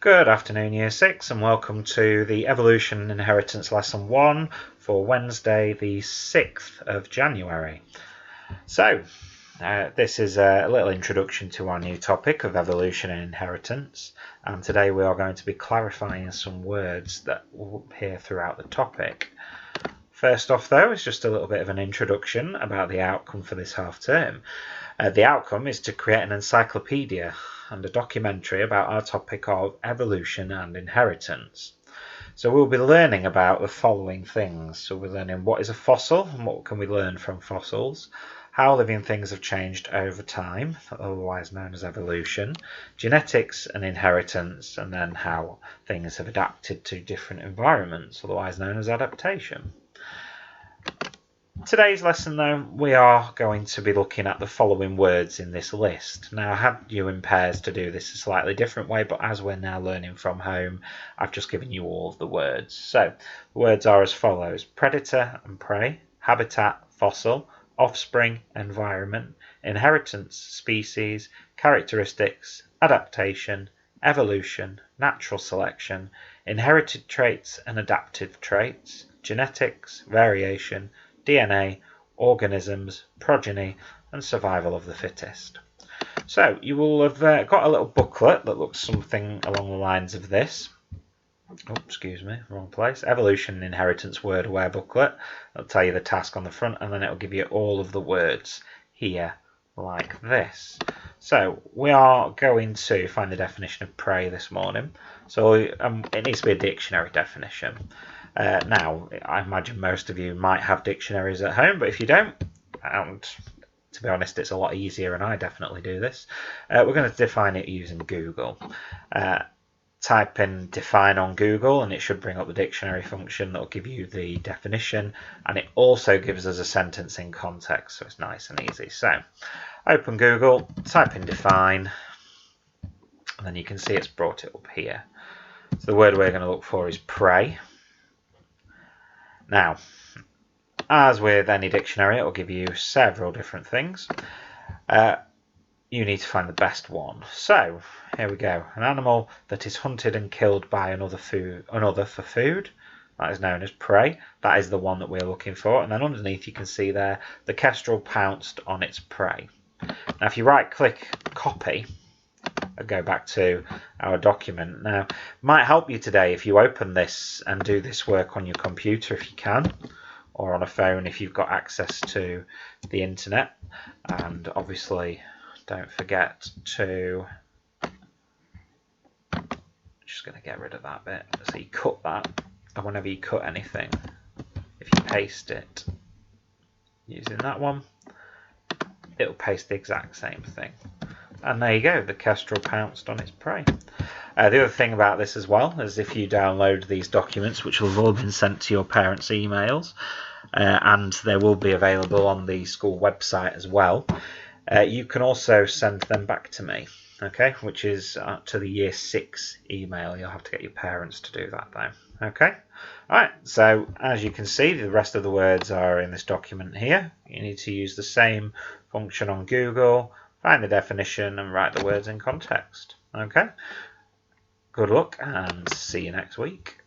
Good afternoon, Year 6, and welcome to the Evolution and Inheritance Lesson 1 for Wednesday, the 6th of January. So, this is a little introduction to our new topic of evolution and inheritance, and today we are going to be clarifying some words that will appear throughout the topic. First off, though, is just a little bit of an introduction about the outcome for this half term. The outcome is to create an encyclopedia and a documentary about our topic of evolution and inheritance. So we'll be learning about the following things. So we're learning what is a fossil and what can we learn from fossils, how living things have changed over time, otherwise known as evolution, genetics and inheritance, and then how things have adapted to different environments, otherwise known as adaptation. Today's lesson, though, we are going to be looking at the following words in this list. Now, I had you in pairs to do this a slightly different way, but as we're now learning from home, I've just given you all of the words. So, the words are as follows: predator and prey, habitat, fossil, offspring, environment, inheritance, species, characteristics, adaptation, evolution, natural selection, inherited traits and adaptive traits, genetics, variation, DNA, organisms, progeny, and survival of the fittest. So you will have got a little booklet that looks something along the lines of this. Oh, excuse me, wrong place. Evolution and Inheritance Word Aware booklet. It'll tell you the task on the front, and then it'll give you all of the words here like this. So we are going to find the definition of prey this morning. So it needs to be a dictionary definition. Now, I imagine most of you might have dictionaries at home, but if you don't, and to be honest, it's a lot easier, and I definitely do this, we're going to define it using Google. Type in define on Google, and it should bring up the dictionary function that will give you the definition, and it also gives us a sentence in context, so it's nice and easy. So, open Google, type in define, and then you can see it's brought it up here. So the word we're going to look for is prey. Now, as with any dictionary, it will give you several different things. You need to find the best one. So, here we go. An animal that is hunted and killed by another for food. That is known as prey. That is the one that we're looking for. And then underneath you can see there, the kestrel pounced on its prey. Now, if you right-click copy, and go back to our document. Now, it might help you today if you open this and do this work on your computer if you can, or on a phone if you've got access to the internet. And obviously, don't forget to, just going to get rid of that bit. So you cut that, and whenever you cut anything, if you paste it using that one, it'll paste the exact same thing. And there you go, the kestrel pounced on its prey. The other thing about this as well is if you download these documents, which will have all been sent to your parents' emails, and they will be available on the school website as well, you can also send them back to me, okay, which is to the Year 6 email. You'll have to get your parents to do that though, okay? Alright, so as you can see, the rest of the words are in this document here. You need to use the same function on Google, find the definition and write the words in context. Okay? Good luck and see you next week.